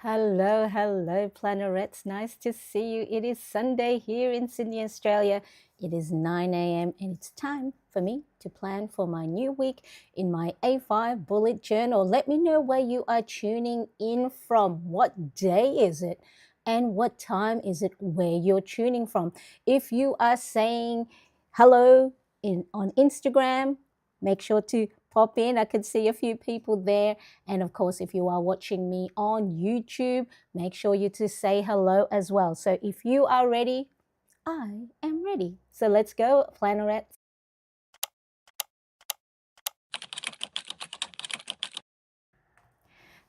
Hello, hello, Planarets. Nice to see you. It is Sunday here in Sydney, Australia. It is 9 a.m. and it's time for me to plan for my new week in my A5 bullet journal. Let me know where you are tuning in from. What day is it? And what time is it where you're tuning from? If you are saying hello on Instagram, make sure to pop in. I can see a few people there. And of course, if you are watching me on YouTube, make sure you to say hello as well. So if you are ready, I am ready. So let's go, Planarets.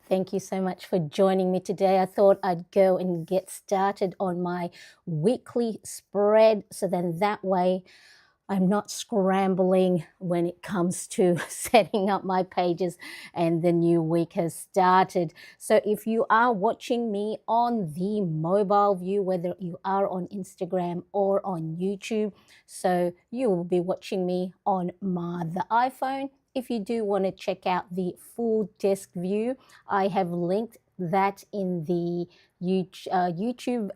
Thank you so much for joining me today. I thought I'd go and get started on my weekly spread so then that way I'm not scrambling when it comes to setting up my pages and the new week has started. So if you are watching me on the mobile view, whether you are on Instagram or on YouTube, so you will be watching me on the iPhone. If you do want to check out the full desk view, I have linked that in the YouTube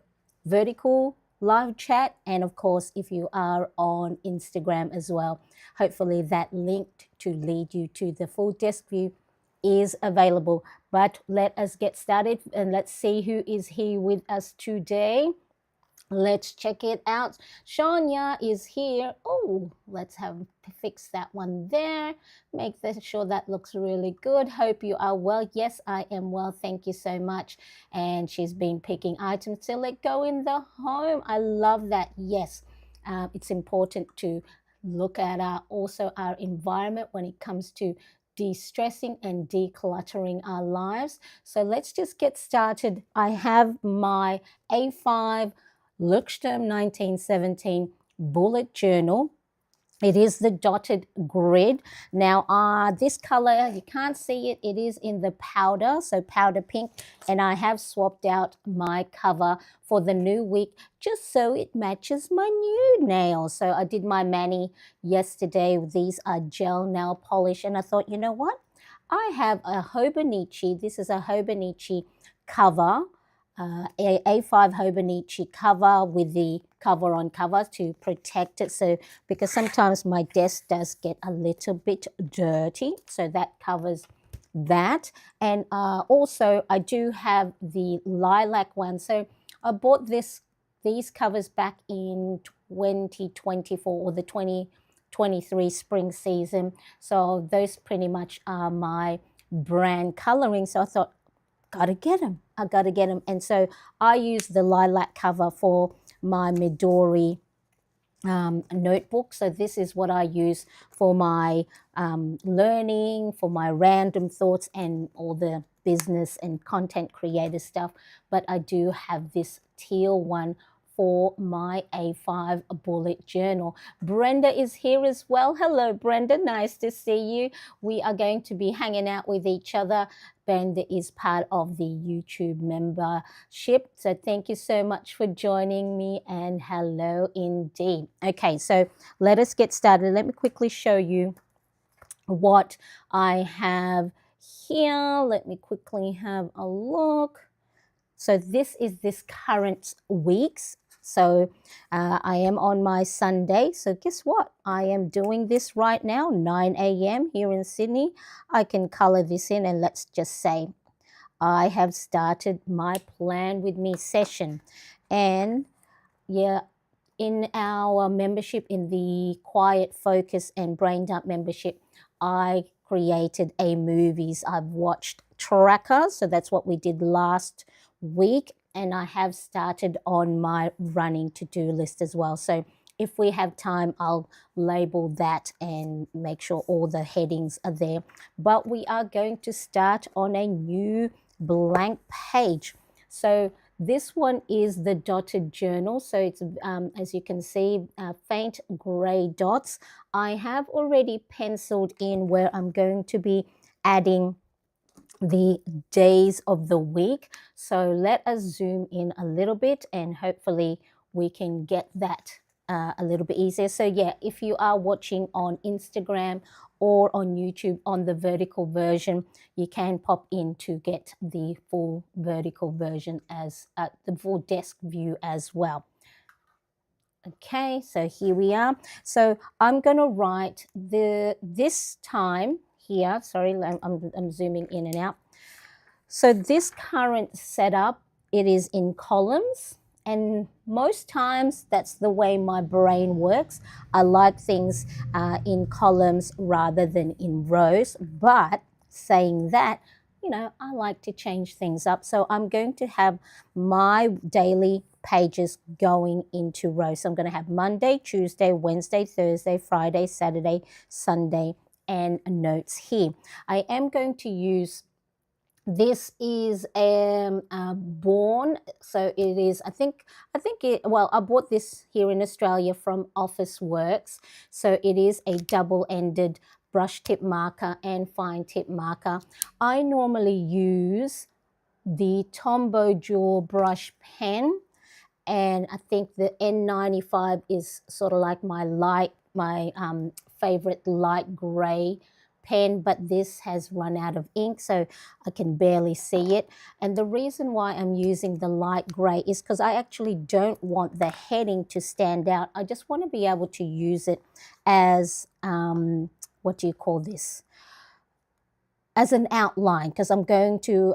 vertical live chat, and of course if you are on Instagram as well, hopefully that link to lead you to the full desk view is available. But let us get started and let's see who is here with us today. Let's check it out. Shania is here. Oh, let's have fix that one there. Make sure that looks really good. Hope you are well. Yes, I am well. Thank you so much. And she's been picking items to let go in the home. I love that. Yes, it's important to look at our environment when it comes to de-stressing and decluttering our lives. So let's just get started. I have my A5 Leuchtturm 1917 bullet journal. It is the dotted grid. Now, this color, you can't see it. It is in the powder, so powder pink. And I have swapped out my cover for the new week just so it matches my new nails. So I did my mani yesterday. These are gel nail polish. And I thought, you know what? I have a Hobonichi. This is a Hobonichi cover, A5 Hobonichi cover with the cover on cover to protect it. So because sometimes my desk does get a little bit dirty, so that covers that. And also I do have the lilac one. So I bought these covers back in 2024 or the 2023 spring season. So those pretty much are my brand coloring. So I thought, gotta get them. I gotta get them. And so I use the lilac cover for my Midori notebook. So this is what I use for my learning, for my random thoughts and all the business and content creator stuff. But I do have this teal one for my A5 bullet journal. Brenda is here as well. Hello, Brenda. Nice to see you. We are going to be hanging out with each other. Brenda is part of the YouTube membership. So thank you so much for joining me and hello indeed. Okay, so let us get started. Let me quickly show you what I have here. Let me quickly have a look. So this is this current week's. So I am on my Sunday. So guess what? I am doing this right now, 9 a.m. here in Sydney. I can color this in and let's just say I have started my plan with me session. And yeah, in our membership, in the Quiet Focus and Brain Dump membership, I created a movies I've watched tracker. So that's what we did last week. And I have started on my running to-do list as well. So if we have time, I'll label that and make sure all the headings are there. But we are going to start on a new blank page. So this one is the dotted journal. So it's, as you can see, faint gray dots. I have already penciled in where I'm going to be adding the days of the week. So let us zoom in a little bit and hopefully we can get that a little bit easier. So yeah, if you are watching on Instagram or on YouTube on the vertical version. You can pop in to get the full vertical version as the full desk view as well. Okay, so here we are. So I'm going to write this time here. Sorry, I'm zooming in and out. So this current setup, it is in columns, and most times that's the way my brain works. I like things in columns rather than in rows, but saying that, you know, I like to change things up. So I'm going to have my daily pages going into rows. So I'm going to have Monday, Tuesday, Wednesday, Thursday, Friday, Saturday, Sunday, and notes here. I am going to use, this is Born, so it is, I think it, well, I bought this here in Australia from Office Works. So it is a double-ended brush tip marker and fine tip marker. I normally use the Tombow Dual brush pen, and I think the N95 is sort of like my favorite light gray pen, but this has run out of ink, so I can barely see it. And the reason why I'm using the light gray is because I actually don't want the heading to stand out. I just want to be able to use it as, what do you call this? As an outline, because I'm going to,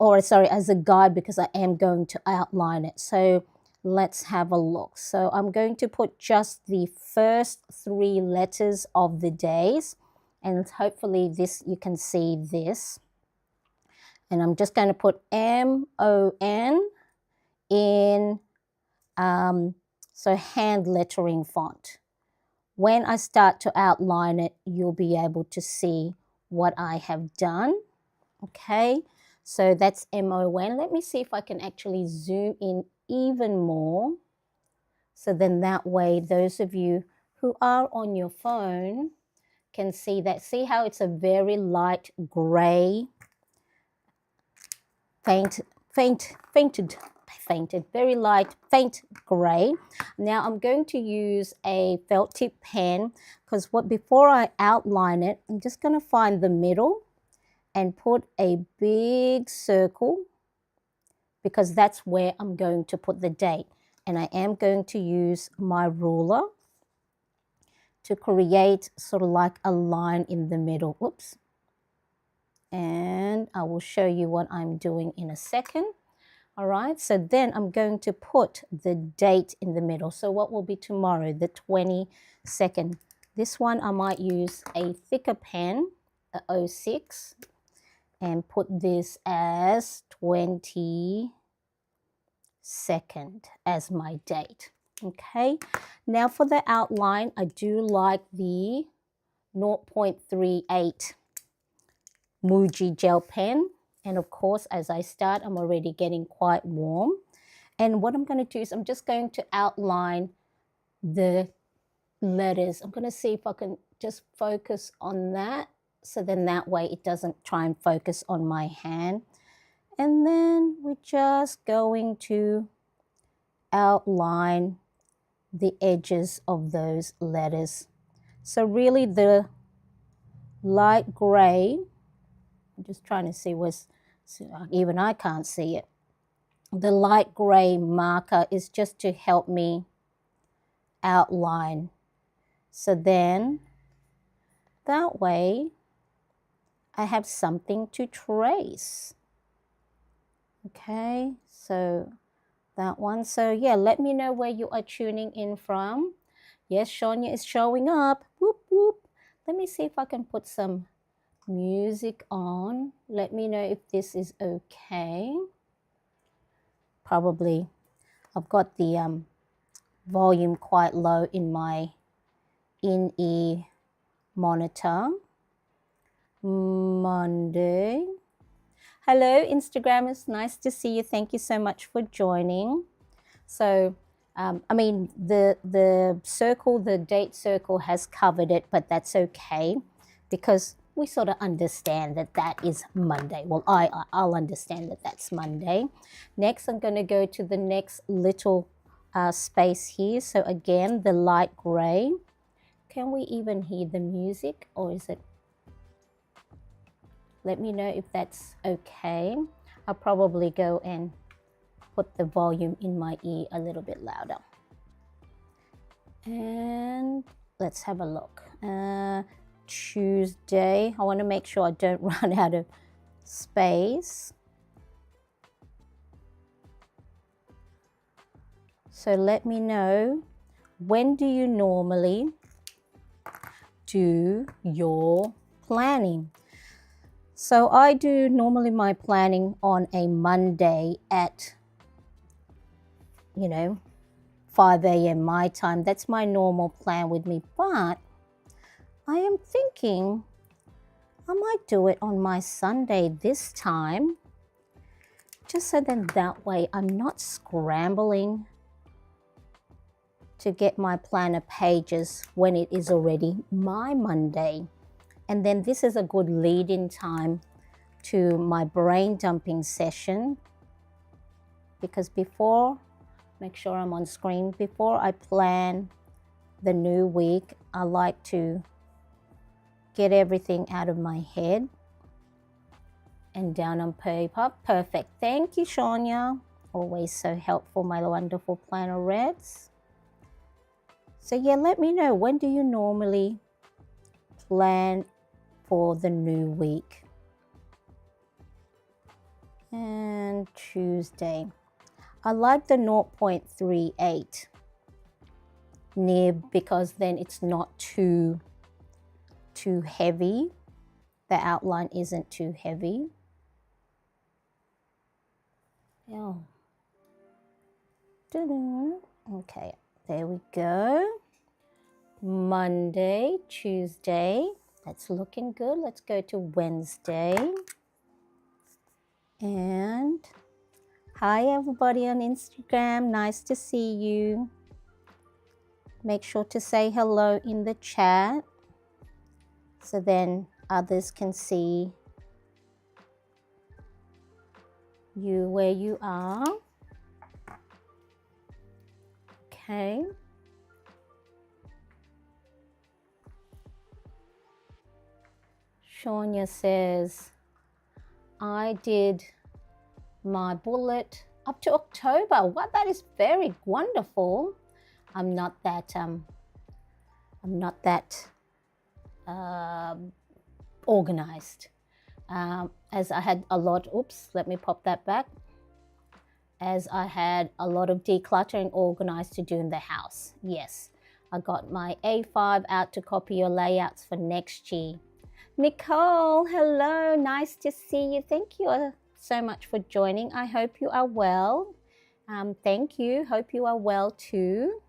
as a guide, because I am going to outline it. So let's have a look. So I'm going to put just the first 3 letters of the days, and hopefully this, you can see this. And I'm just going to put MON in, so hand lettering font. When I start to outline it, you'll be able to see what I have done. Okay, so that's MON. Let me see if I can actually zoom in even more. So then that way, those of you who are on your phone can see that. See how it's a very light gray, very light, faint gray. Now I'm going to use a felt tip pen, because before I outline it, I'm just going to find the middle and put a big circle, because that's where I'm going to put the date. And I am going to use my ruler to create sort of like a line in the middle. Oops. And I will show you what I'm doing in a second. All right, so then I'm going to put the date in the middle. So what will be tomorrow, the 22nd. This one I might use a thicker pen, a 06, and put this as 22nd as my date. Okay, now for the outline, I do like the 0.38 Muji gel pen. And of course, as I start, I'm already getting quite warm. And what I'm going to do is I'm just going to outline the letters. I'm going to see if I can just focus on that. So then that way it doesn't try and focus on my hand. And then we're just going to outline the edges of those letters. So really the light gray, I'm just trying to see even I can't see it. The light gray marker is just to help me outline. So then that way I have something to trace. Okay, so that one. So yeah, let me know where you are tuning in from. Yes, Sonia is showing up. Whoop, whoop. Let me see if I can put some music on. Let me know if this is okay. Probably I've got the volume quite low in my in-ear monitor. Monday. Hello, Instagrammers. Nice to see you. Thank you so much for joining. So, I mean, the circle, the date circle has covered it, but that's okay, because we sort of understand that that is Monday. Well, I'll understand that that's Monday. Next, I'm going to go to the next little space here. So again, the light gray. can we even hear the music, or is it? Let me know if that's okay. I'll probably go and put the volume in my ear a little bit louder. And let's have a look. Tuesday. I want to make sure I don't run out of space. So let me know, when do you normally do your planning? So I do normally my planning on a Monday at, 5 a.m. my time. That's my normal plan with me. But I am thinking I might do it on my Sunday this time, just so then that way I'm not scrambling to get my planner pages when it is already my Monday. And then this is a good lead-in time to my brain dumping session, because before, make sure I'm on screen, before I plan the new week, I like to get everything out of my head and down on paper. Perfect. Thank you, Shania. Always so helpful, my wonderful planner reds. So yeah, let me know, when do you normally plan for the new week? And Tuesday. I like the 0.38 nib because then it's not too heavy. The outline isn't too heavy. Oh. Okay, there we go. Monday, Tuesday. That's looking good. Let's go to Wednesday. And hi everybody on Instagram. Nice to see you. Make sure to say hello in the chat so then others can see you where you are. Okay. Shania says, I did my bullet up to October. Wow, that is very wonderful. I'm not that organized. As I had a lot, oops, let me pop that back. As I had a lot of decluttering organized to do in the house. Yes, I got my A5 out to copy your layouts for next year. Nicole, hello, nice to see you. Thank you so much for joining. I hope you are well. Thank you. Hope you are well too.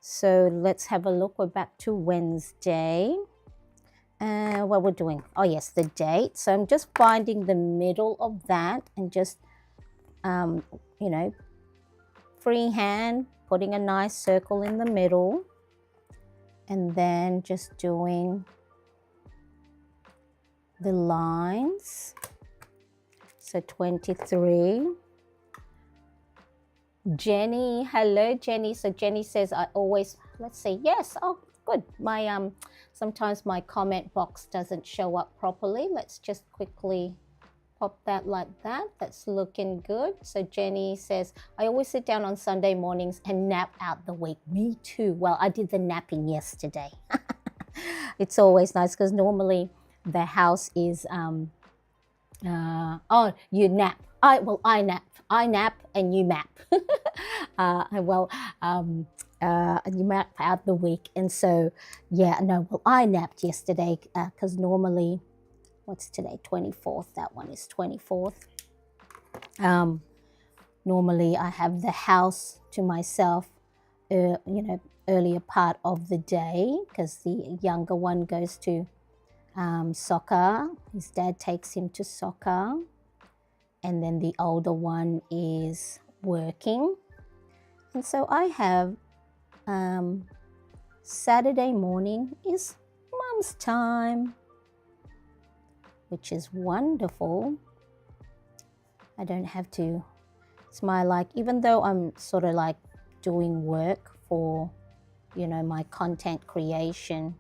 So let's have a look. We're back to Wednesday. What we're doing. Oh yes, the date. So I'm just finding the middle of that and just, freehand, putting a nice circle in the middle. And then just doing the lines. So 23. Jenny, hello Jenny. So Jenny says, I always, let's see, yes, oh good. My sometimes my comment box doesn't show up properly. Let's just quickly pop that like that. That's looking good. So Jenny says, I always sit down on Sunday mornings and nap out the week. Me too. Well, I did the napping yesterday. It's always nice because normally the house is oh, you nap. I nap and you map. You map out the week. And so yeah, no, well, I napped yesterday because normally, what's today, 24th, that one is 24th. Normally I have the house to myself earlier part of the day because the younger one goes to soccer. His dad takes him to soccer, and then the older one is working. And so I have Saturday morning is mom's time, which is wonderful. I don't have to, it's my, like, even though I'm sort of like doing work for you know, my content creation,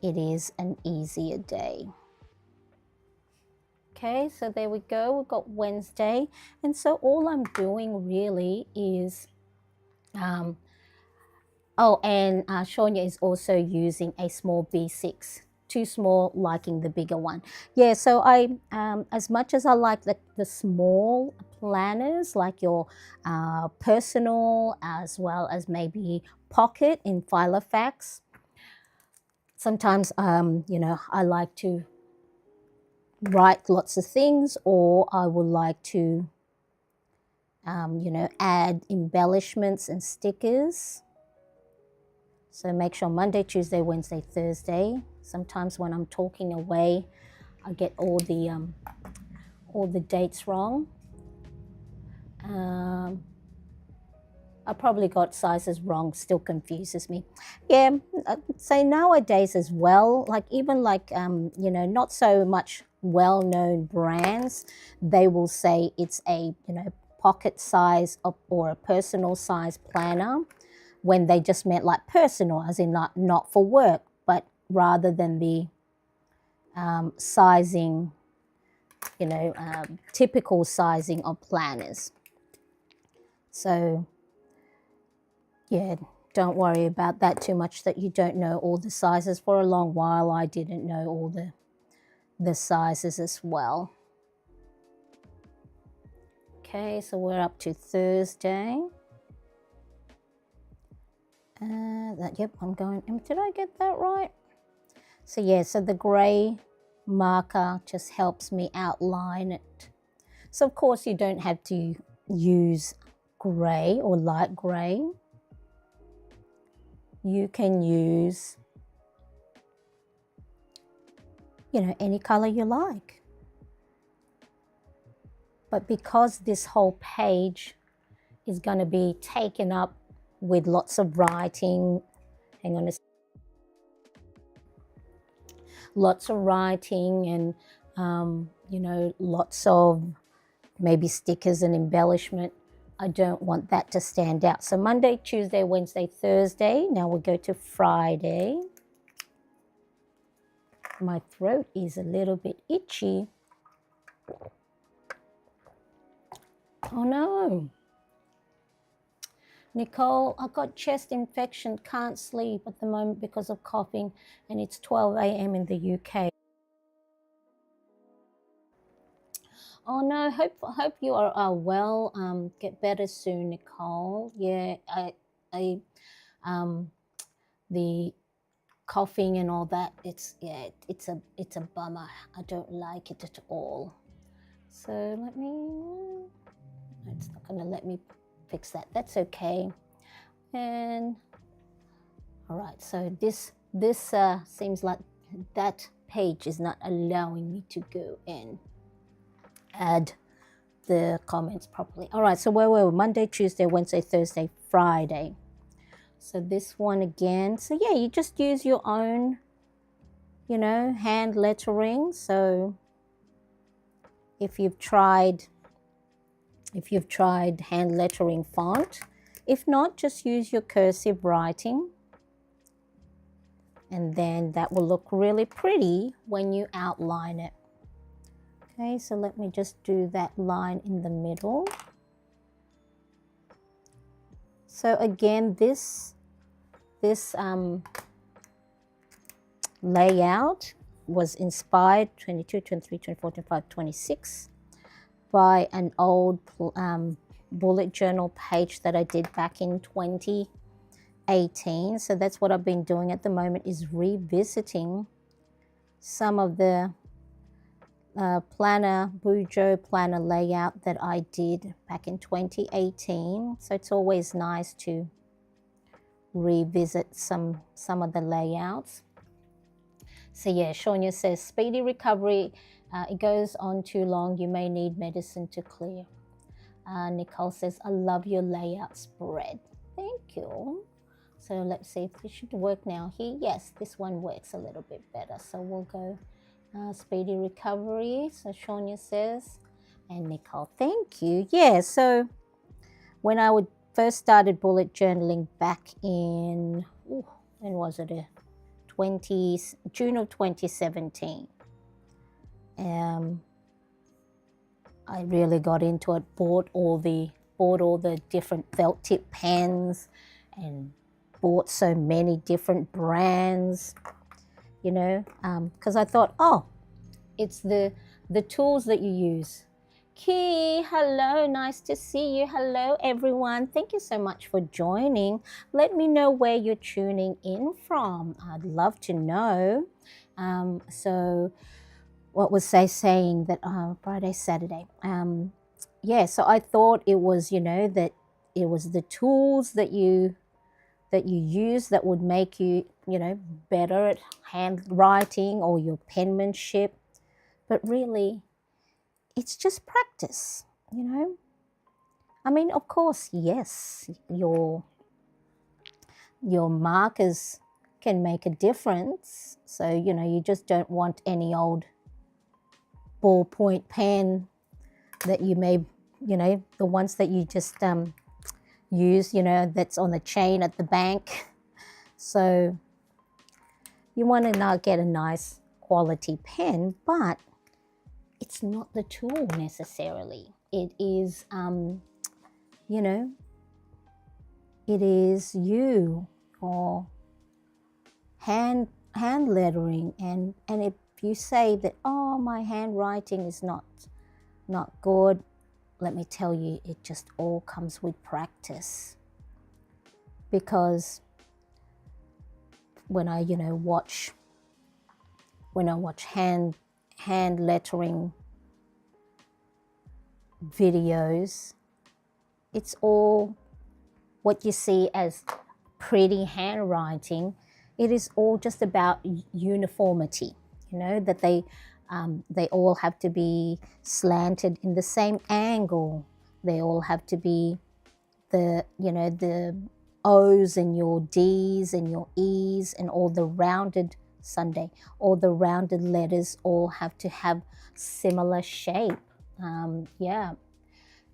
it is an easier day. Okay, so there we go. We've got Wednesday. And so all I'm doing really is, oh, and Shania is also using a small B6. Too small, liking the bigger one. Yeah, so I, as much as I like the small planners, like your personal as well as maybe pocket in Filofax, sometimes, you know, I like to write lots of things, or I would like to, you know, add embellishments and stickers. So make sure Monday, Tuesday, Wednesday, Thursday. Sometimes when I'm talking away, I get all the dates wrong. I probably got sizes wrong, still confuses me. Yeah, I'd say nowadays as well, like even like, you know, not so much well-known brands, they will say it's a, you know, pocket size or a personal size planner, when they just meant like personal, as in not for work, but rather than the sizing, you know, typical sizing of planners. So yeah, don't worry about that too much, that you don't know all the sizes. For a long while, I didn't know all the sizes as well. Okay, so we're up to Thursday. Yep, I'm going, did I get that right? So yeah, so the gray marker just helps me outline it. So of course you don't have to use gray or light gray. You can use, you know, any color you like. But because this whole page is going to be taken up with lots of writing, hang on a second. Lots of writing and, you know, lots of maybe stickers and embellishment, I don't want that to stand out. So Monday, Tuesday, Wednesday, Thursday. Now we'll go to Friday. My throat is a little bit itchy. Oh no. Nicole, I got chest infection, can't sleep at the moment because of coughing, and it's 12 a.m. in the UK. Oh no, hope you are well. Get better soon, Nicole. Yeah, the coughing and all that. It's a bummer. I don't like it at all. So let me. It's not gonna let me fix that. That's okay. And all right. So this seems like that page is not allowing me to go and add the comments properly. All right, so where were we? Monday, Tuesday, Wednesday, Thursday, Friday. So this one again. So yeah, you just use your own, you know, hand lettering. So if you've tried hand lettering font, if not, just use your cursive writing. And then that will look really pretty when you outline it. Okay, so let me just do that line in the middle. So again, this layout was inspired 22, 23, 24, 25, 26 by an old bullet journal page that I did back in 2018. So that's what I've been doing at the moment, is revisiting some of the Bujo planner layout that I did back in 2018. So it's always nice to revisit some of the layouts. So yeah, Shania says, speedy recovery. It goes on too long. You may need medicine to clear. Nicole says, I love your layout spread. Thank you. So let's see if this should work now here. Yes, this one works a little bit better. So we'll go speedy recovery. So Shania says, and Nicole, thank you. Yeah, so when I would first started bullet journaling back in, when was it? June of 2017. I really got into it, bought all the different felt tip pens and bought so many different brands, you know, because I thought, oh, it's the tools that you use. Key, hello, nice to see you. Hello, everyone. Thank you so much for joining. Let me know where you're tuning in from. I'd love to know. So what was they saying that Friday, Saturday? Yeah, so I thought it was, you know, that it was the tools that you use that would make you, you know, better at handwriting or your penmanship. But really, it's just practice, you know. I mean, of course, yes, your markers can make a difference. So, you know, you just don't want any old ballpoint pen that you may, you know, the ones that you just use, you know, that's on the chain at the bank. So you want to now get a nice quality pen, but it's not the tool necessarily. It is, you know, it is you, or hand lettering. And if you say that, oh, my handwriting is not good, let me tell you, it just all comes with practice. Because when I, you know, watch hand lettering videos, it's all what you see as pretty handwriting. It is all just about uniformity, you know, that they all have to be slanted in the same angle. They all have to be the, you know, the O's and your D's and your E's and all the rounded all the rounded letters all have to have similar shape. Yeah.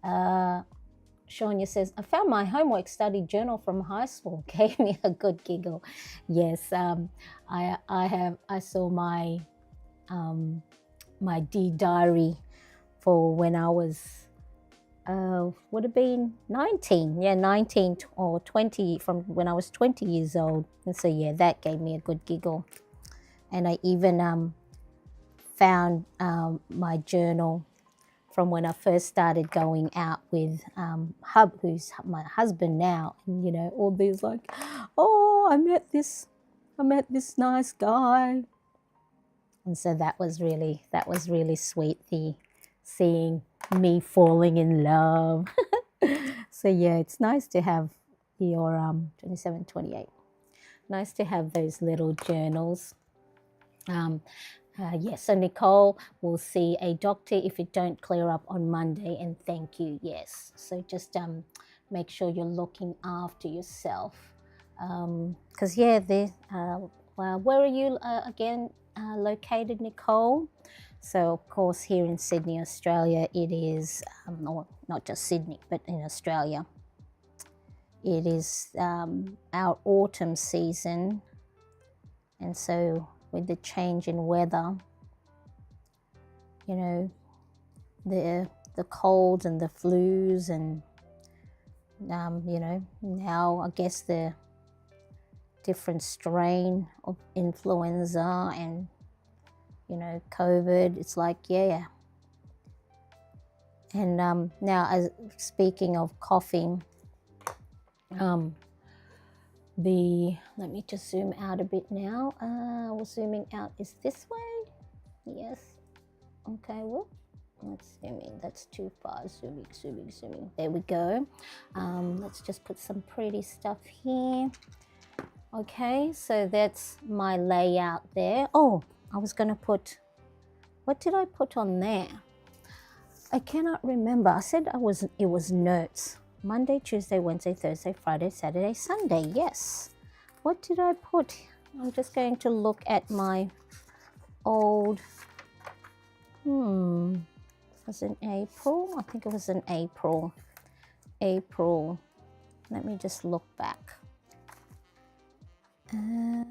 Shania says, I found my homework study journal from high school. Gave me a good giggle. Yes, I saw my my D diary for when I was would have been 19. Yeah, 19 or 20, from when I was 20 years old. And so yeah, that gave me a good giggle. And I even found my journal from when I first started going out with Hub, who's my husband now. And, you know, all these like, oh, I met this nice guy. And so that was really sweet, seeing me falling in love. So yeah, it's nice to have your 27, 28. Nice to have those little journals. Yes, so Nicole will see a doctor if it don't clear up on Monday, and thank you. Yes, so just make sure you're looking after yourself, because yeah, where are you again located, Nicole? So of course here in Sydney, Australia, it is, or not just Sydney, but in Australia, it is our autumn season, and so with the change in weather, you know, the colds and the flus, and you know, now I guess the different strain of influenza and, you know, COVID. It's like, yeah. And now, as speaking of coughing, let me just zoom out a bit now. We're zooming out is this way. Yes. Okay, well, let's zoom in. That's too far. Zooming. There we go. Let's just put some pretty stuff here. Okay, so that's my layout there. Oh, I was going to put, what did I put on there? I cannot remember. I said it was notes. Monday, Tuesday, Wednesday, Thursday, Friday, Saturday, Sunday. Yes. What did I put? I'm just going to look at my old, was it April? I think it was in April. Let me just look back. So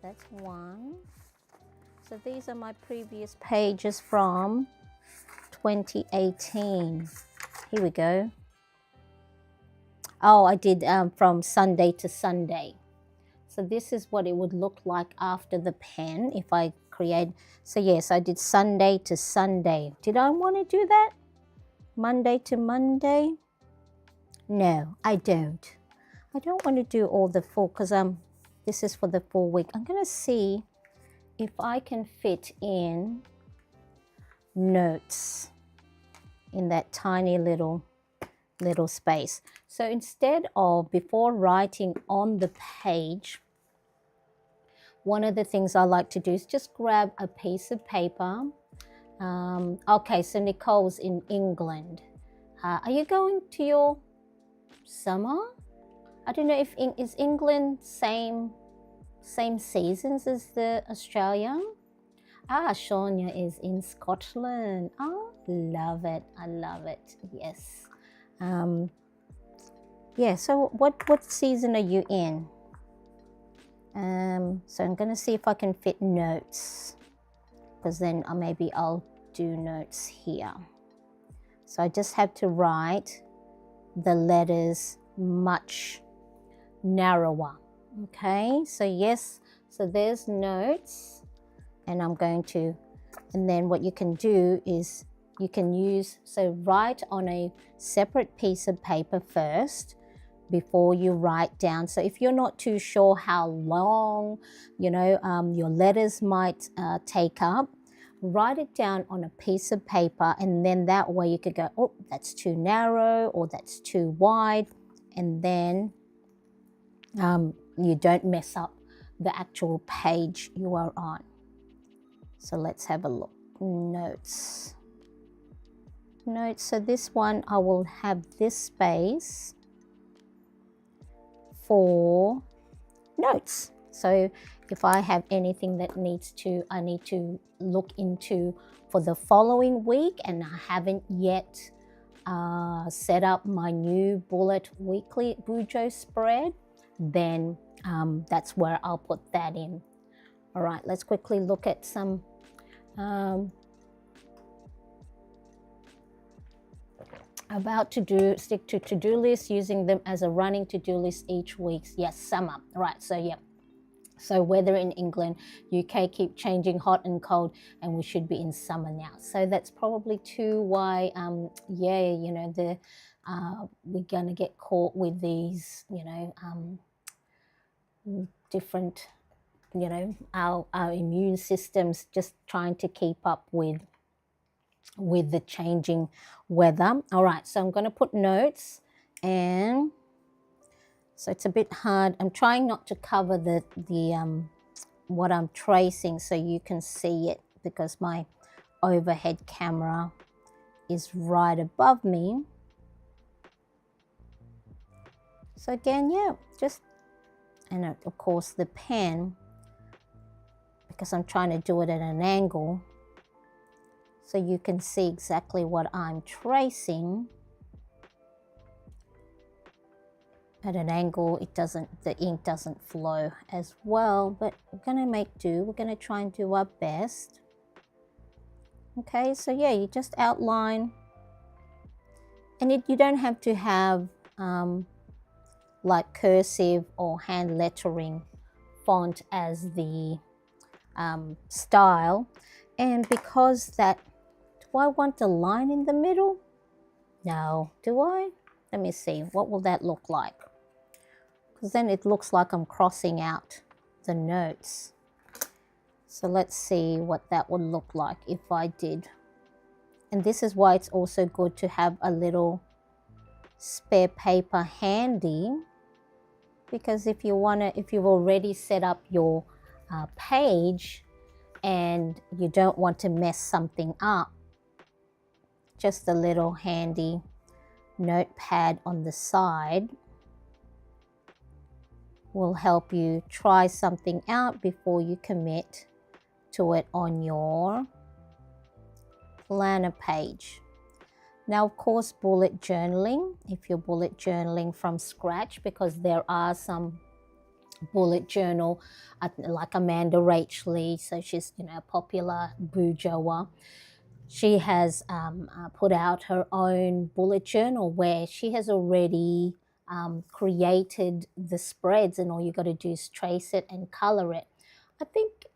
that's one. So these are my previous pages from 2018. Here we go. Oh, I did from Sunday to Sunday. So this is what it would look like after the pen if I create. So yes, I did Sunday to Sunday. Did I want to do that? Monday to Monday? No, I don't. I don't want to do all the full because this is for the full week. I'm going to see if I can fit in notes in that tiny little space. So instead of, before writing on the page, one of the things I like to do is just grab a piece of paper. Okay, so Nicole's in England. Are you going to your summer? I don't know if is England same seasons as the Australia. Sonia is in Scotland. Oh, love it. I love it. Yes. Yeah, so what season are you in? So I'm going to see if I can fit notes, because then maybe I'll do notes here. So I just have to write the letters much narrower. Okay, so yes, so there's notes, and I'm going to, and then what you can do is you can use, so write on a separate piece of paper first before you write down. So if you're not too sure how long, your letters might take up, write it down on a piece of paper, and then that way you could go, oh, that's too narrow or that's too wide, and then you don't mess up the actual page you are on. So let's have a look. Notes. So this one, I will have this space for notes. So if I have anything that I need to look into for the following week, and I haven't yet set up my new bullet weekly Bujo spread, then that's where I'll put that in. All right, let's quickly look at some about stick to to-do lists, using them as a running to-do list each week. Yes, summer. Right, so yeah. So weather in England, UK keep changing hot and cold, and we should be in summer now. So that's probably too why, we're gonna get caught with these, different, our immune systems just trying to keep up with the changing weather. All right, so I'm going to put notes, and so it's a bit hard. I'm trying not to cover the what I'm tracing so you can see it, because my overhead camera is right above me. So again, yeah, and of course the pen, because I'm trying to do it at an angle, so you can see exactly what I'm tracing. At an angle, the ink doesn't flow as well, but we're gonna make do. We're gonna try and do our best. Okay, so yeah, you just outline, and you don't have to have like cursive or hand lettering font as the style. And because that, do I want a line in the middle? No, do I? Let me see, what will that look like? Because then it looks like I'm crossing out the notes. So let's see what that would look like if I did. And this is why it's also good to have a little spare paper handy, because if you've already set up your page and you don't want to mess something up, just a little handy notepad on the side will help you try something out before you commit to it on your planner page. Now, of course, bullet journaling, if you're bullet journaling from scratch, because there are some bullet journal like Amanda Rachley, so she's, you know, a popular Bujoer. She has put out her own bullet journal where she has already created the spreads, and all you got to do is trace it and color it. I think,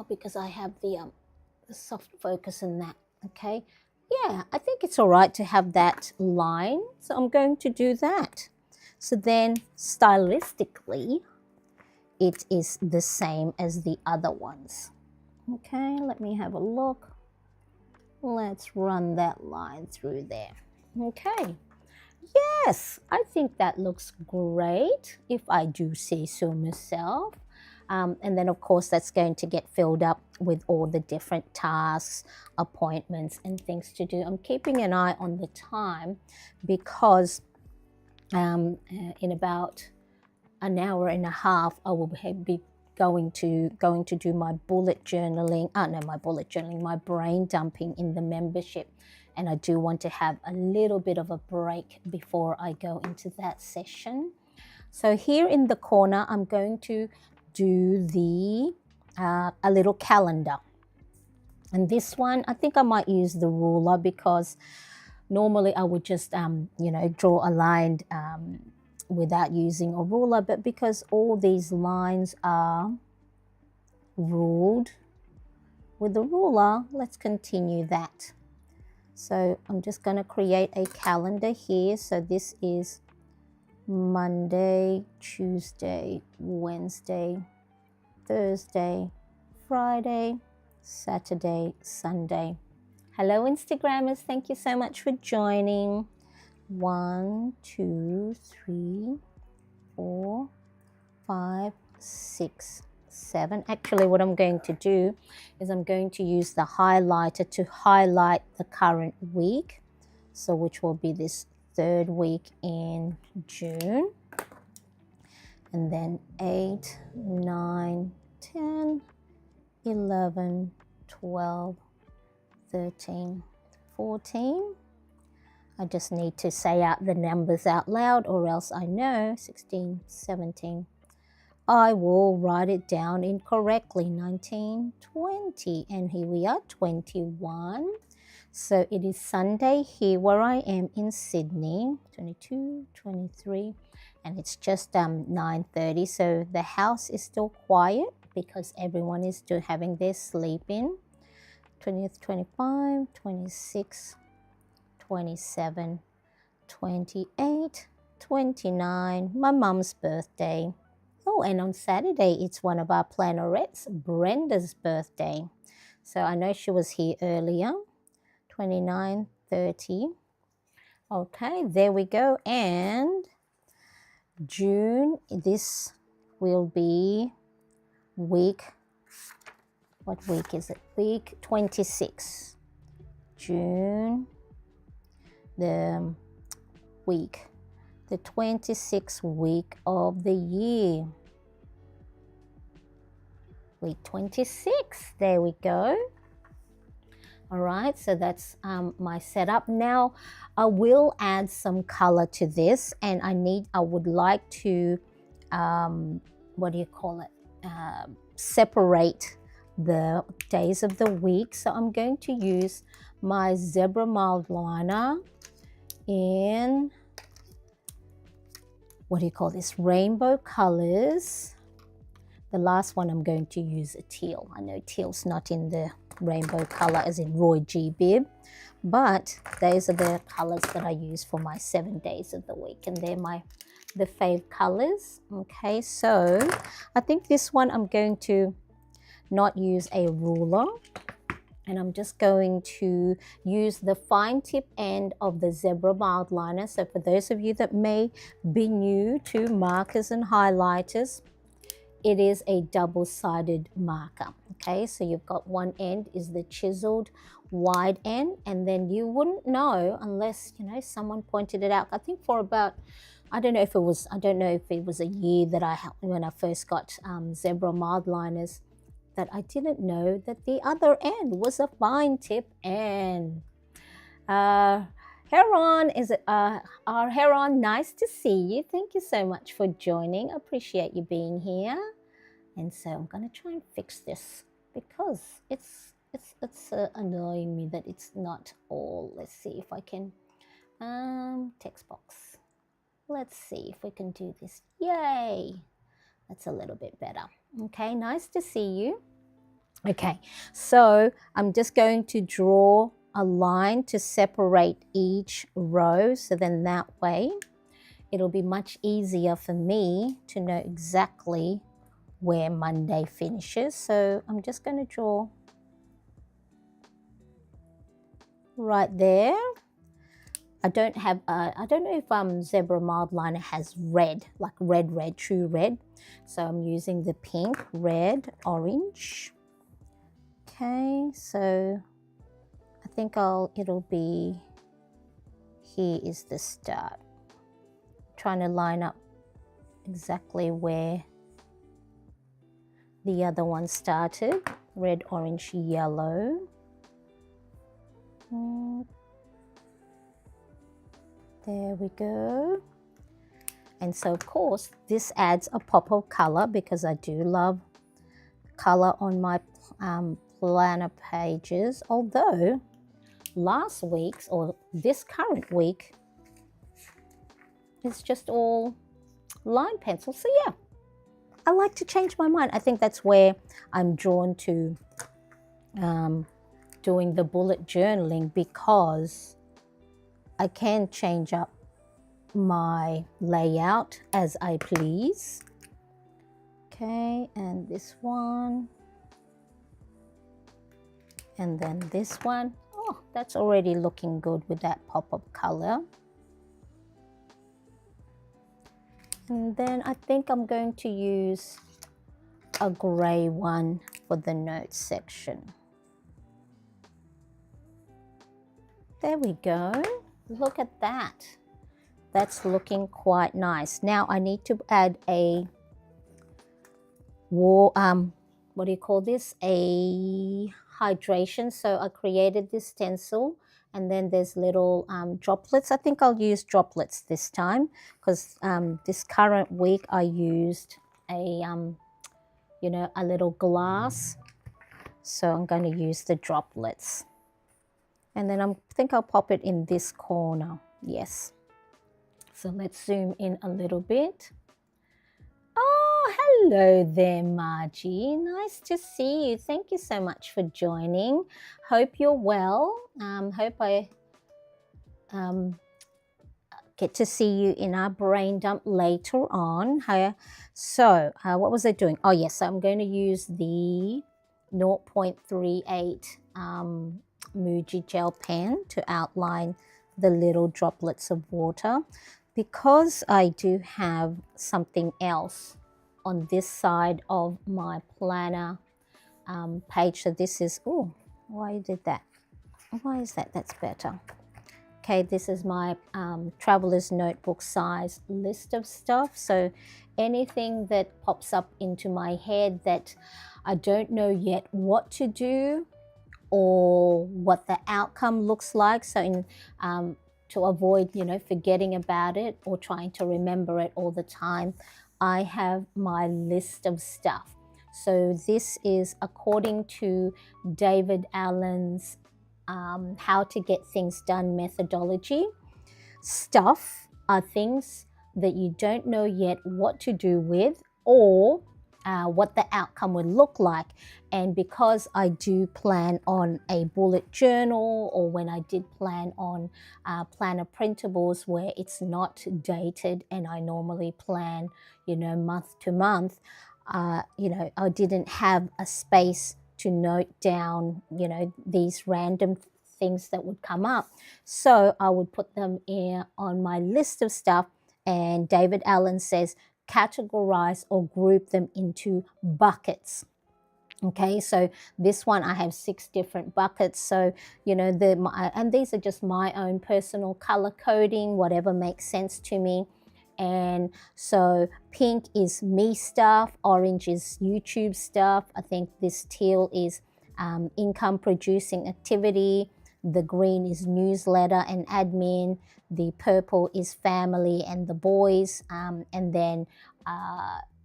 because I have the soft focus in that. Okay, yeah, I think it's all right to have that line, so I'm going to do that. So then stylistically, it is the same as the other ones. Okay, let me have a look. Let's run that line through there. Okay, yes, I think that looks great, if I do say so myself. And then, of course, that's going to get filled up with all the different tasks, appointments, and things to do. I'm keeping an eye on the time because in about an hour and a half, I will be going to do my bullet journaling. My brain dumping in the membership. And I do want to have a little bit of a break before I go into that session. So here in the corner, I'm going to do a little calendar. And this one, I think I might use the ruler, because normally I would just, draw a line without using a ruler. But because all these lines are ruled with the ruler, let's continue that. So I'm just going to create a calendar here. So this is Monday, Tuesday, Wednesday, Thursday, Friday, Saturday, Sunday. Hello, Instagrammers. Thank you so much for joining. 1, 2, 3, 4, 5, 6, 7. Actually, what I'm going to do is I'm going to use the highlighter to highlight the current week. So which will be this 3rd week in June. And then 8, 9, 10, 11, 12, 13, 14. I just need to say out the numbers out loud, or else I know 16, 17. I will write it down incorrectly. 19, 20, and here we are, 21. So it is Sunday here where I am in Sydney. 22, 23, and it's just 9:30. So the house is still quiet because everyone is still having their sleep in. 20th, 25, 26, 27, 28, 29, my mum's birthday. Oh, and on Saturday, it's one of our plannerettes, Brenda's birthday. So I know she was here earlier, 29, 30. Okay, there we go. And June, this will be week, what week is it? Week 26. June, the 26th week of the year. Week 26, there we go. All right, so that's my setup. Now I will add some color to this, and I would like to, separate the days of the week. So I'm going to use my zebra mild liner in, rainbow colors. The last one I'm going to use a teal. I know teal's not in the rainbow color as in Roy G. Bibb, but those are the colors that I use for my 7 days of the week, and they're the fave colors. Okay, so I think this one I'm going to not use a ruler, and I'm just going to use the fine tip end of the zebra mild liner. So for those of you that may be new to markers and highlighters, it is a double-sided marker. Okay, so you've got one end is the chiseled wide end, and then you wouldn't know unless, someone pointed it out. I think for about, I don't know if it was a year that when I first got zebra mild liners, that I didn't know that the other end was a fine tip end. Heron, our Heron, nice to see you. Thank you so much for joining. Appreciate you being here. And so I'm going to try and fix this because it's annoying me that it's not all. Let's see if I can text box. Let's see if we can do this. Yay! That's a little bit better. Okay, nice to see you. Okay, so I'm just going to draw a line to separate each row, so then that way it'll be much easier for me to know exactly where Monday finishes. So I'm just going to draw right there. I don't know if Zebra Mild Liner has red, like red, true red. So I'm using the pink, red, orange. Okay, so I think it'll be, here is the start. Trying to line up exactly where the other one started. Red, orange, yellow. There we go. And so of course this adds a pop of color because I do love color on my planner pages, although last week's or this current week is just all line pencil. So yeah, I like to change my mind. I think that's where I'm drawn to doing the bullet journaling, because I can change up my layout as I please. Okay, and this one, and then this one. Oh, that's already looking good with that pop of color. And then I think I'm going to use a gray one for the notes section. There we go. Look at that. That's looking quite nice. Now I need to add a what do you call this? A hydration. So I created this stencil, and then there's little droplets. I think I'll use droplets this time because this current week I used a a little glass. So I'm going to use the droplets. And then I think I'll pop it in this corner. Yes. So let's zoom in a little bit. Oh, hello there, Margie. Nice to see you. Thank you so much for joining. Hope you're well. Hope I get to see you in our brain dump later on. So what was I doing? Oh, yes, so I'm going to use the 0.38 Muji gel pen to outline the little droplets of water, because I do have something else on this side of my planner page. So this is, oh, why did that? Why is that? That's better. Okay, this is my traveler's notebook size list of stuff. So anything that pops up into my head that I don't know yet what to do or what the outcome looks like. So in to avoid, forgetting about it or trying to remember it all the time, I have my list of stuff. So this is according to David Allen's How to Get Things Done methodology. Stuff are things that you don't know yet what to do with or what the outcome would look like. And because I do plan on a bullet journal, or when I did plan on planner printables where it's not dated and I normally plan, month to month, I didn't have a space to note down, these random things that would come up. So I would put them on my list of stuff. And David Allen says, categorize or group them into buckets. Okay, so this one I have 6 different buckets. So, and these are just my own personal color coding, whatever makes sense to me. And so pink is me stuff, orange is YouTube stuff. I think this teal is income producing activity. The green is newsletter and admin. The purple is family and the boys. And then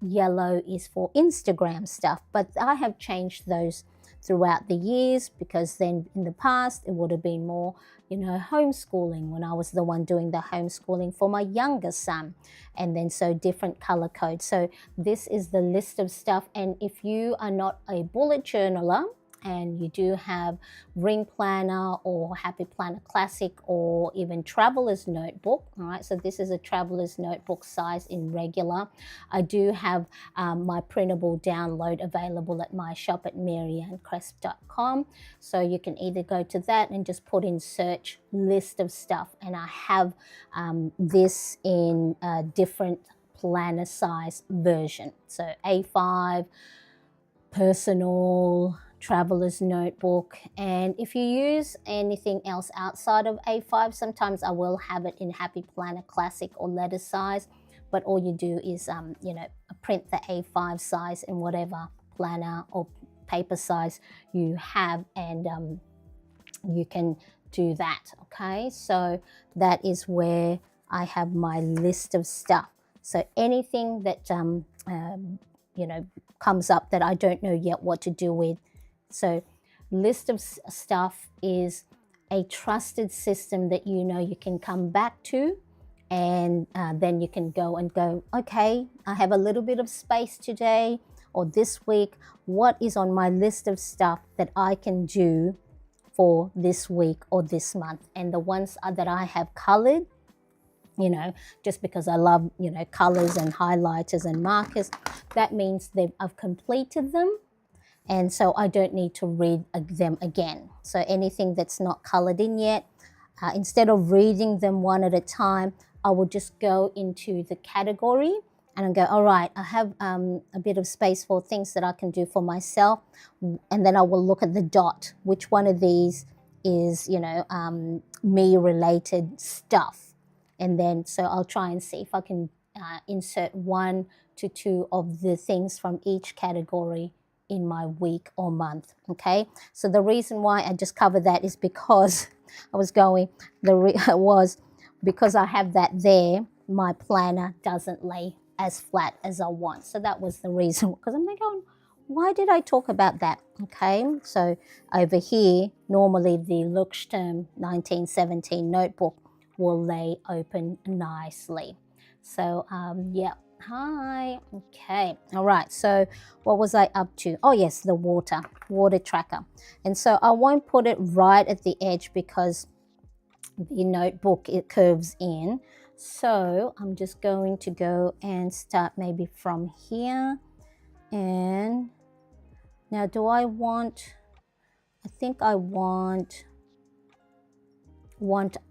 yellow is for Instagram stuff. But I have changed those throughout the years, because then in the past it would have been more, homeschooling, when I was the one doing the homeschooling for my younger son. And then so different color codes. So this is the list of stuff. And if you are not a bullet journaler, and you do have Ring Planner or Happy Planner Classic or even Traveler's Notebook, all right, so this is a Traveler's Notebook size in regular. I do have my printable download available at my shop at maryanncresp.com, so you can either go to that and just put in search list of stuff, and I have this in a different planner size version, so A5, personal, Traveler's Notebook. And if you use anything else outside of A5, sometimes I will have it in Happy Planner Classic or letter size, but all you do is print the A5 size in whatever planner or paper size you have, and you can do that. Okay, so that is where I have my list of stuff. So anything that comes up that I don't know yet what to do with. So list of stuff is a trusted system that you can come back to, and then you can go, okay, I have a little bit of space today or this week. What is on my list of stuff that I can do for this week or this month? And the ones that I have colored, just because I love, colors and highlighters and markers, that means I've completed them. And so I don't need to read them again. So anything that's not colored in yet, instead of reading them one at a time, I will just go into the category and I'll go, all right, I have a bit of space for things that I can do for myself. And then I will look at the dot. Which one of these is, me-related stuff? And then so I'll try and see if I can insert 1 to 2 of the things from each category in my week or month. Okay, so the reason why I just covered that is because because I have that there, my planner doesn't lay as flat as I want. So that was the reason, because I'm like, why did I talk about that? Okay, so over here, normally the Leuchtturm 1917 notebook will lay open nicely. So yeah. Hi. Okay. All right. So what was I up to? Oh, yes, the water tracker. And so I won't put it right at the edge because the notebook, it curves in. So I'm just going to go and start maybe from here. And now I think I want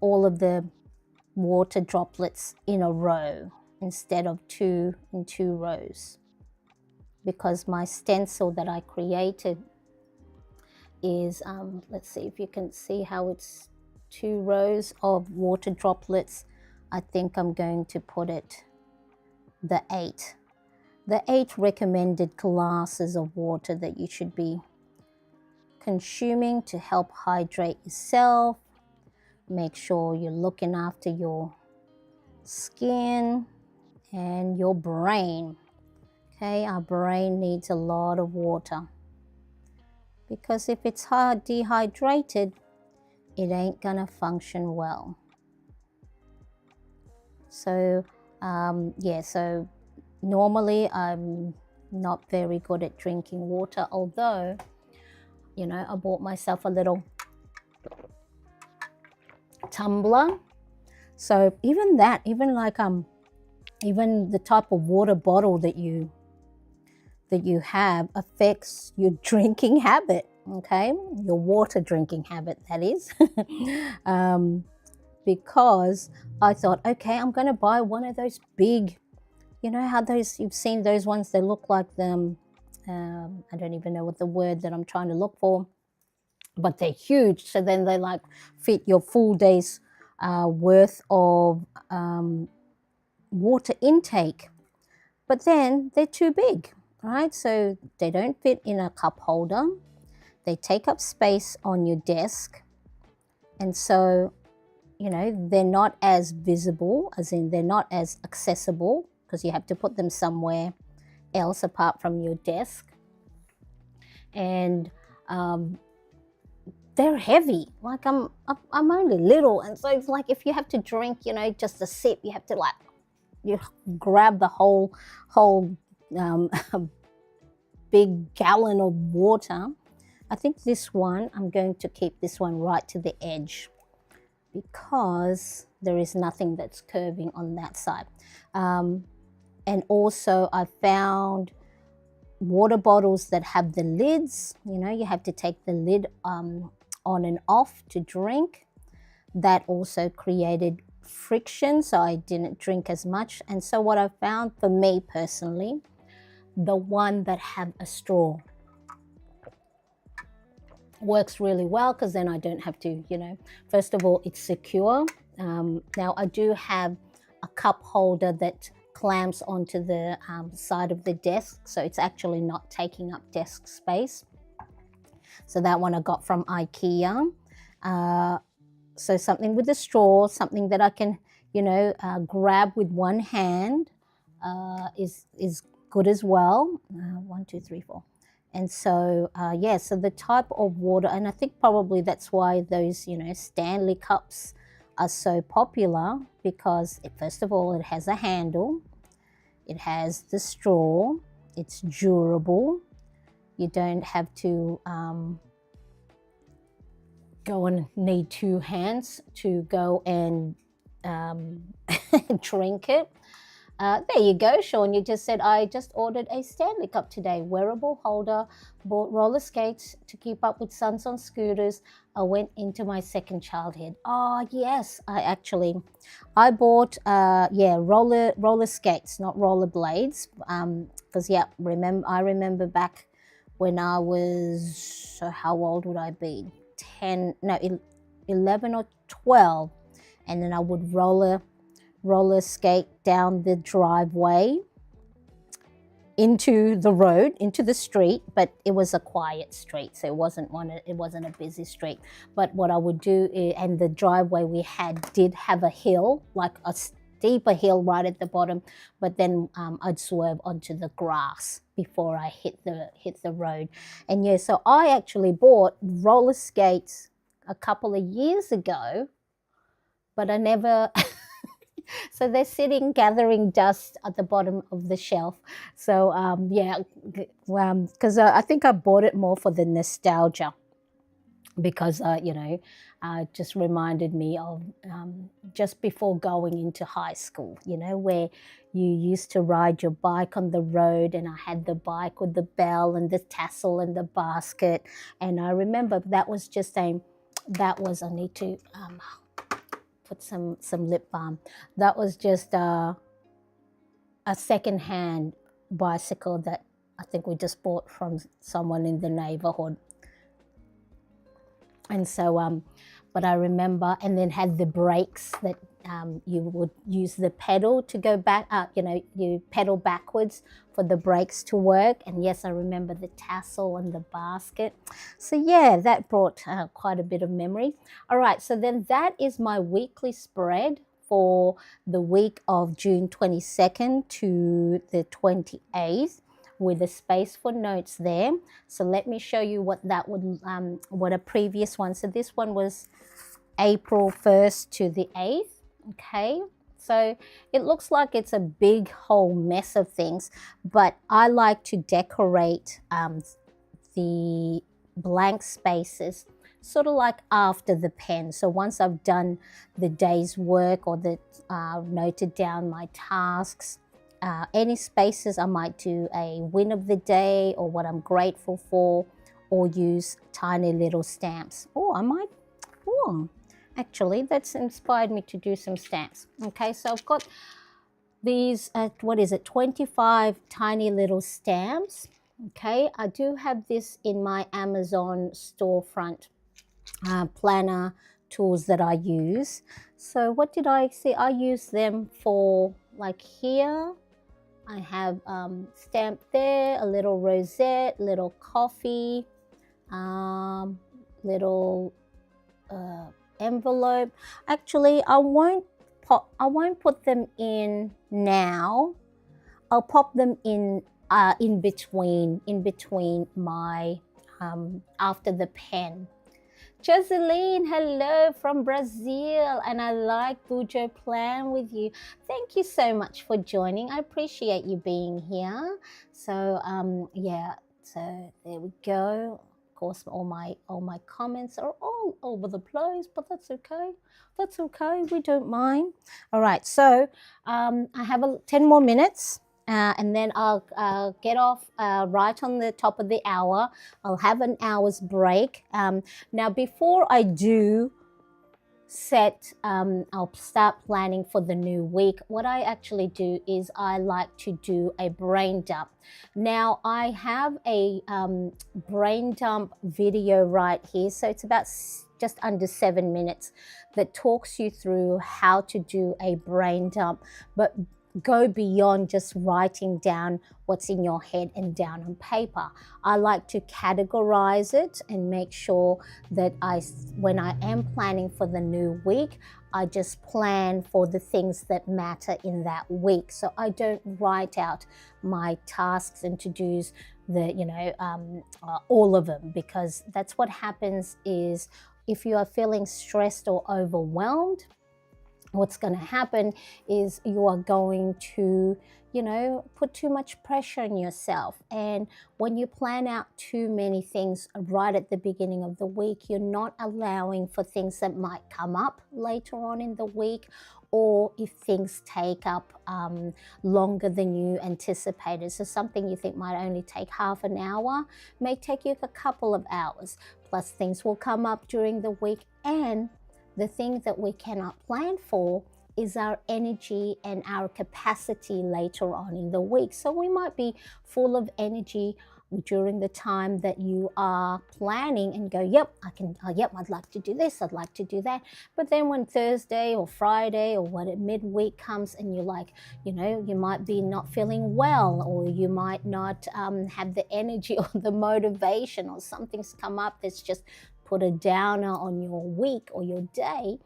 all of the water droplets in a row, instead of 2 in 2 rows, because my stencil that I created is, let's see if you can see how it's 2 rows of water droplets. I think I'm going to put it the 8 recommended glasses of water that you should be consuming to help hydrate yourself. Make sure you're looking after your skin and your brain. Okay, our brain needs a lot of water, because if it's dehydrated, it ain't gonna function well. So yeah, so normally I'm not very good at drinking water, although I bought myself a little tumbler. So even the type of water bottle that you have affects your drinking habit. Okay, your water drinking habit, that is. Because I thought, okay, I'm going to buy one of those big, how you've seen those ones, they look like them. I don't even know what the word that I'm trying to look for, but they're huge. So then they fit your full day's worth of water intake, but then they're too big, right? So they don't fit in a cup holder. They take up space on your desk. And so, you know, they're not as visible, as in they're not as accessible, because you have to put them somewhere else apart from your desk. And they're heavy. Like I'm only little, and so it's like if you have to drink, you know, just a sip, you have to like you grab the whole um, big gallon of water. I think this one, I'm going to keep this one right to the edge because there is nothing that's curving on that side. And also I found water bottles that have the lids. You know, you have to take the lid on and off to drink. That also created friction, so I didn't drink as much. And so what I found for me personally, the one that have a straw works really well, because then I don't have to, you know, first of all, it's secure. Now I do have a cup holder that clamps onto the side of the desk, so it's actually not taking up desk space. So that one I got from IKEA. So something with a straw, something that I can, you know, grab with one hand is good as well. 1, 2, 3, 4. And so, yeah, so the type of water, and I think probably that's why those, you know, Stanley cups are so popular, because first of all, it has a handle, it has the straw, it's durable, you don't have to go and need two hands to go and drink it. There you go, Sean. You just said, I just ordered a Stanley Cup today. Wearable holder, bought roller skates to keep up with sons on scooters. I went into my second childhood. Oh, yes. I bought, roller skates, not roller blades. Because, yeah, I remember back when I was, so how old would I be? 11 or 12. And then I would roller skate down the driveway into the road, into the street, but it was a quiet street, so it wasn't a busy street. But what I would do and the driveway we did have a hill, like a steeper hill right at the bottom, but then I'd swerve onto the grass before I hit the road. And yeah, so I actually bought roller skates a couple of years ago, but I never so they're sitting gathering dust at the bottom of the shelf. So because I think I bought it more for the nostalgia, because just reminded me of just before going into high school, you know, where you used to ride your bike on the road, and I had the bike with the bell and the tassel and the basket. And I remember I need to put some lip balm. That was just a second-hand bicycle that I think we just bought from someone in the neighborhood. And so, but I remember, and then had the brakes that you would use the pedal to go back, you pedal backwards for the brakes to work. And yes, I remember the tassel and the basket. So yeah, that brought quite a bit of memory. All right, so then that is my weekly spread for the week of June 22nd to the 28th, with a space for notes there. So let me show you what a previous one. So this one was April 1st to the 8th. Okay, so it looks like it's a big whole mess of things, but I like to decorate the blank spaces sort of like after the pen. So once I've done the day's work, or noted down my tasks, any spaces, I might do a win of the day, or what I'm grateful for, or use tiny little stamps. Actually, that's inspired me to do some stamps. Okay, so I've got these, 25 tiny little stamps. Okay, I do have this in my Amazon storefront planner tools that I use. So what did I see? I use them for, like here, I have stamped there, a little rosette, little coffee, little envelope. Actually, I won't put them in now. I'll pop them in between my after the pen. Joseline, hello from Brazil, and I like Bujo plan with you. Thank you so much for joining. I appreciate you being here. So yeah, so there we go. Of course, all my comments are all over the place, but that's okay. That's okay. We don't mind. All right. So I have 10 more minutes. And then I'll get off right on the top of the hour. I'll have an hour's break. Now, before I do I'll start planning for the new week. What I actually do is I like to do a brain dump. Now, I have a brain dump video right here. So it's about just under 7 minutes that talks you through how to do a brain dump, but go beyond just writing down what's in your head and down on paper. I like to categorize it and make sure that when I am planning for the new week, I just plan for the things that matter in that week. So I don't write out my tasks and to-dos, all of them, because that's what happens is if you are feeling stressed or overwhelmed, what's going to happen is you are going to, put too much pressure on yourself. And when you plan out too many things right at the beginning of the week, you're not allowing for things that might come up later on in the week, or if things take up longer than you anticipated. So something you think might only take half an hour may take you a couple of hours. Plus things will come up during the week, and the thing that we cannot plan for is our energy and our capacity later on in the week. So we might be full of energy during the time that you are planning and go, yep, I'd like to do this, I'd like to do that. But then when Thursday or Friday or midweek comes and you're like, you might be not feeling well, or you might not have the energy or the motivation, or something's come up that's just put a downer on your week or your day.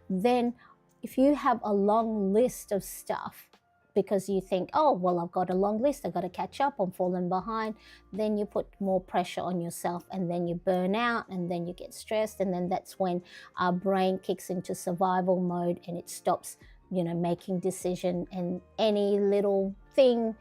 Then if you have a long list of stuff because you think, oh, well, I've got a long list, I've got to catch up, I'm falling behind, then you put more pressure on yourself, and then you burn out, and then you get stressed, and then that's when our brain kicks into survival mode and it stops, making decision, and any little thing,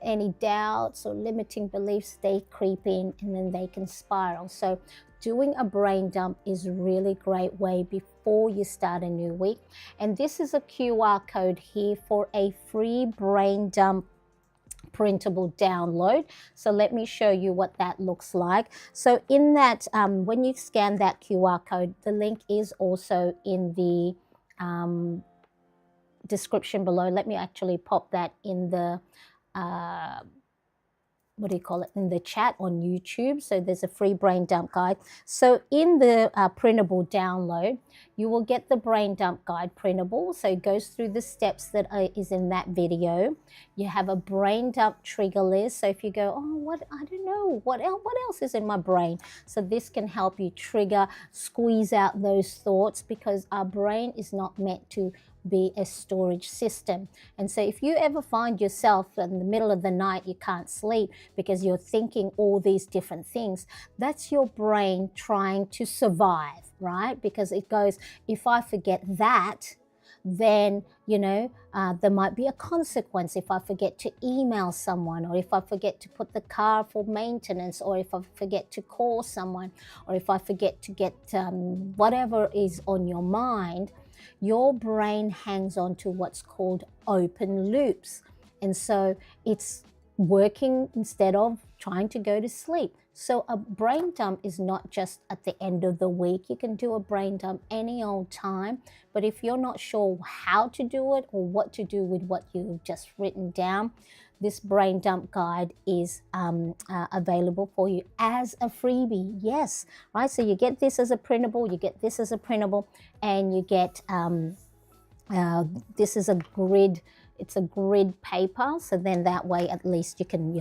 any doubts or limiting beliefs, they creep in and then they can spiral. So doing a brain dump is a really great way before you start a new week. And this is a QR code here for a free brain dump printable download. So let me show you what that looks like. So in that, when you scan that QR code, the link is also in the description below. Let me actually pop that in the in the chat on YouTube. So there's a free brain dump guide. So in the printable download, you will get the brain dump guide printable. So it goes through the steps that is in that video. You have a brain dump trigger list. So if you go, oh, I don't know, what else is in my brain? So this can help you trigger, squeeze out those thoughts, because our brain is not meant to be a storage system. And so if you ever find yourself in the middle of the night, you can't sleep because you're thinking all these different things, that's your brain trying to survive, right? Because it goes, if I forget that, then there might be a consequence if I forget to email someone, or if I forget to put the car for maintenance, or if I forget to call someone, or if I forget to get whatever is on your mind. Your brain hangs on to what's called open loops. And so it's working instead of trying to go to sleep. So a brain dump is not just at the end of the week. You can do a brain dump any old time. But if you're not sure how to do it or what to do with what you've just written down, this brain dump guide is available for you as a freebie. Yes, right? So you get this as a printable, you get this as a printable, and you get this is a grid. It's a grid paper. So then that way, at least you can,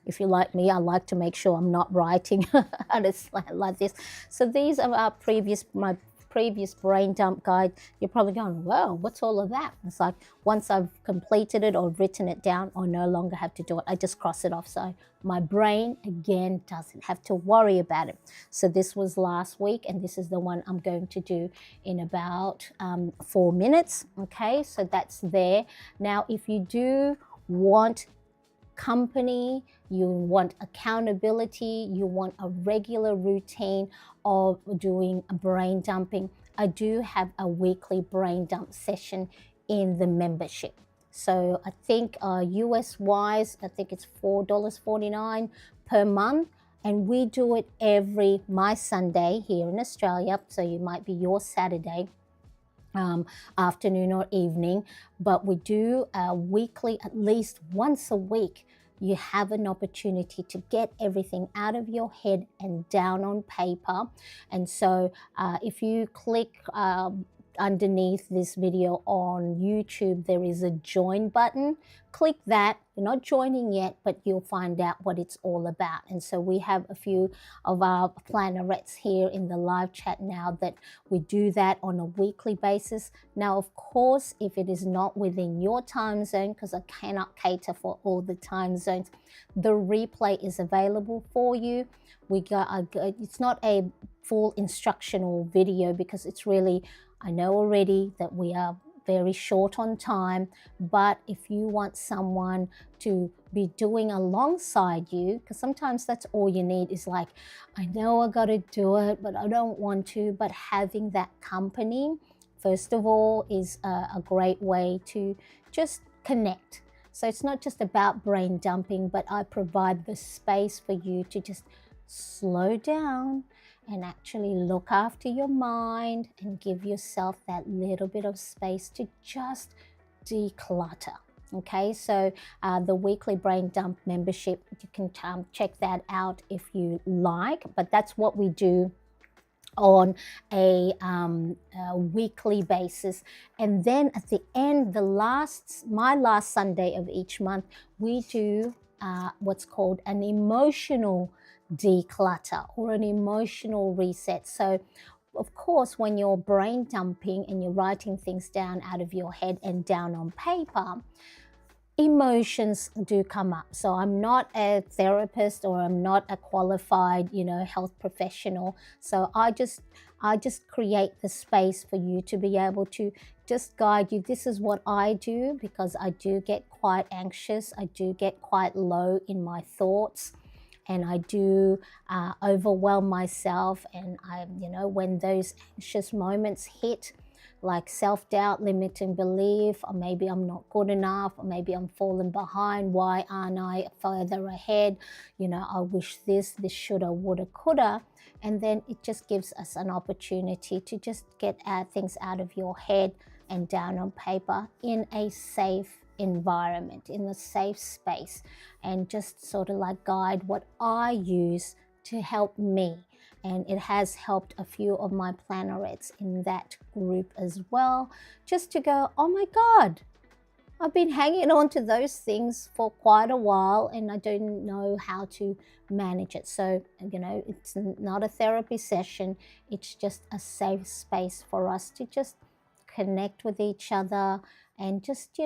if you're like me, I like to make sure I'm not writing on a slide like this. So these are my previous brain dump guide, you're probably going, "Whoa, what's all of that?" It's like once I've completed it or written it down, I no longer have to do it. I just cross it off. So my brain, again, doesn't have to worry about it. So this was last week, and this is the one I'm going to do in about 4 minutes. Okay, so that's there. Now, if you do want company, you want accountability, you want a regular routine of doing a brain dumping, I do have a weekly brain dump session in the membership. So I think US wise, I think it's $4.49 per month. And we do it every my Sunday here in Australia. So you might be your Saturday afternoon or evening, but we do weekly, at least once a week. You have an opportunity to get everything out of your head and down on paper. And so if you click underneath this video on YouTube, there is a join button. Click that. You're not joining yet, but you'll find out what it's all about. And so we have a few of our plannerettes here in the live chat now that we do that on a weekly basis. Now, of course, if it is not within your time zone, because I cannot cater for all the time zones, the replay is available for you. It's not a full instructional video because it's really, I know already that we are very short on time, but if you want someone to be doing alongside you, because sometimes that's all you need is like, I know I got to do it, but I don't want to, but having that company, first of all, is a great way to just connect. So it's not just about brain dumping, but I provide the space for you to just slow down and actually look after your mind and give yourself that little bit of space to just declutter. Okay, so the weekly brain dump membership, you can check that out if you like, but that's what we do on a weekly basis. And then at the end, my last Sunday of each month, we do what's called an emotional declutter or an emotional reset. So of course, when you're brain dumping and you're writing things down out of your head and down on paper, emotions do come up. So I'm not a therapist or I'm not a qualified, health professional. So I just create the space for you to be able to just guide you. This is what I do because I do get quite anxious. I do get quite low in my thoughts. And I do overwhelm myself. And when those anxious moments hit, like self-doubt, limiting belief, or maybe I'm not good enough, or maybe I'm falling behind, why aren't I further ahead? I wish this shoulda, woulda, coulda. And then it just gives us an opportunity to just get things out of your head and down on paper in a safe environment, in a safe space, and just sort of like guide what I use to help me. And it has helped a few of my plannerettes in that group as well, just to go, oh my God, I've been hanging on to those things for quite a while and I don't know how to manage it. So, it's not a therapy session. It's just a safe space for us to just connect with each other and just,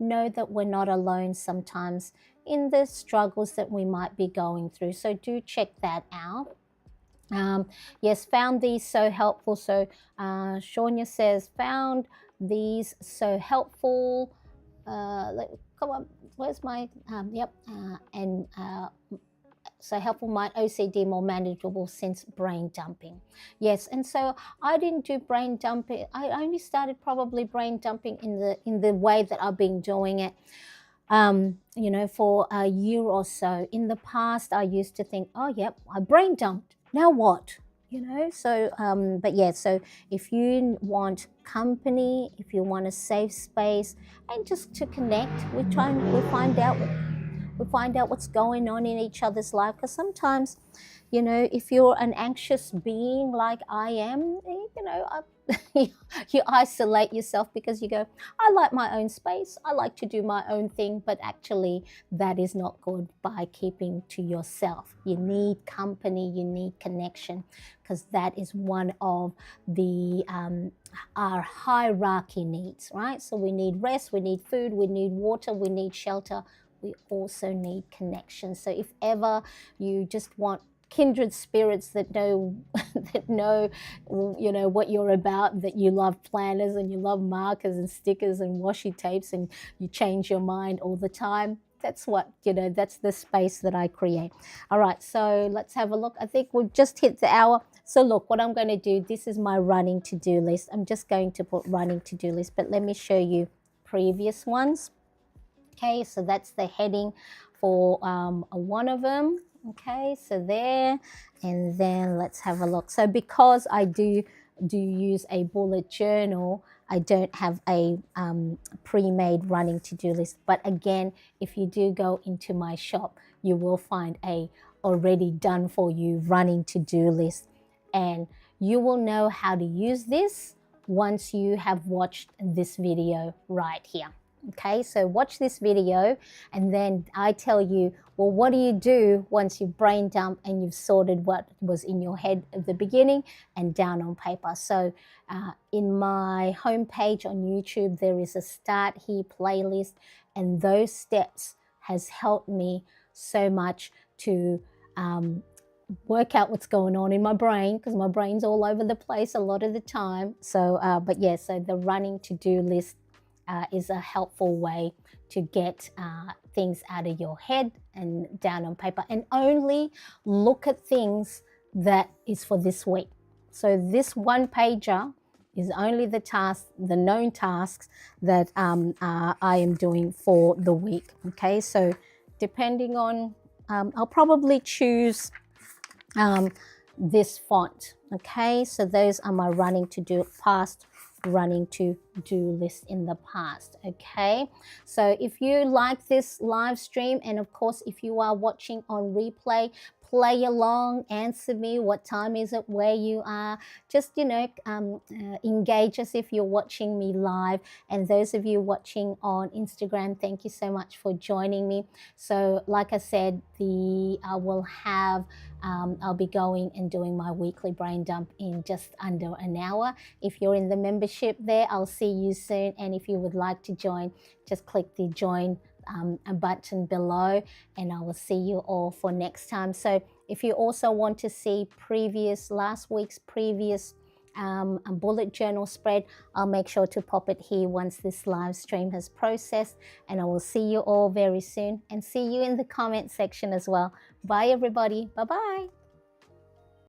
know that we're not alone sometimes in the struggles that we might be going through. So do check that out. Yes, found these so helpful. So Shania says, found these so helpful. Come on, where's my, so helpful, my OCD more manageable since brain dumping. Yes, and so I didn't do brain dumping. I only started probably brain dumping in the way that I've been doing it, for a year or so. In the past, I used to think, oh, yep, I brain dumped. Now what? So, but yeah, so if you want company, if you want a safe space, and just to connect, we find out what's going on in each other's life. Because sometimes, You know, if you're an anxious being like I am, you know, you isolate yourself because you go, I like my own space, I like to do my own thing, but actually that is not good by keeping to yourself. You need company, you need connection, because that is one of the our hierarchy needs, right? So we need rest, we need food, we need water, we need shelter. We also need connection. So if ever you just want kindred spirits that know that know, you know, what you're about, that you love planners and you love markers and stickers and washi tapes and you change your mind all the time, that's what, you know, that's the space that I create. All right, so let's have a look. I think we've just hit the hour. So look, what I'm going to do, this is my running to-do list. I'm just going to put running to-do list, but let me show you previous ones. Okay, so that's the heading for one of them. Okay, so there, and then let's have a look. So because I do use a bullet journal, I don't have a pre-made running to-do list. But again, if you do go into my shop, you will find a already done for you running to-do list, and you will know how to use this once you have watched this video right here. Okay, so watch this video and then I tell you, well, what do you do once you've brain dumped and you've sorted what was in your head at the beginning and down on paper. So in my homepage on YouTube, there is a Start Here playlist, and those steps has helped me so much to work out what's going on in my brain, because my brain's all over the place a lot of the time. So, but yeah, so the running to-do list is a helpful way to get things out of your head and down on paper, and only look at things that is for this week. So this one pager is only the tasks, the known tasks that I am doing for the week. Okay, so depending on, I'll probably choose this font. Okay, so those are my running to do past running to do list in the past. Okay, so if you like this live stream, and of course if you are watching on replay, play along, answer me, what time is it where you are, just, you know, engage as if you're watching me live. And those of you watching on Instagram, thank you so much for joining me. So like I said, I will have I'll be going and doing my weekly brain dump in just under an hour. If you're in the membership there, I'll see you soon. And if you would like to join, just click the join a button below, and I will see you all for next time. So if you also want to see last week's previous bullet journal spread, I'll make sure to pop it here once this live stream has processed, and I will see you all very soon, and see you in the comment section as well. Bye everybody. Bye bye.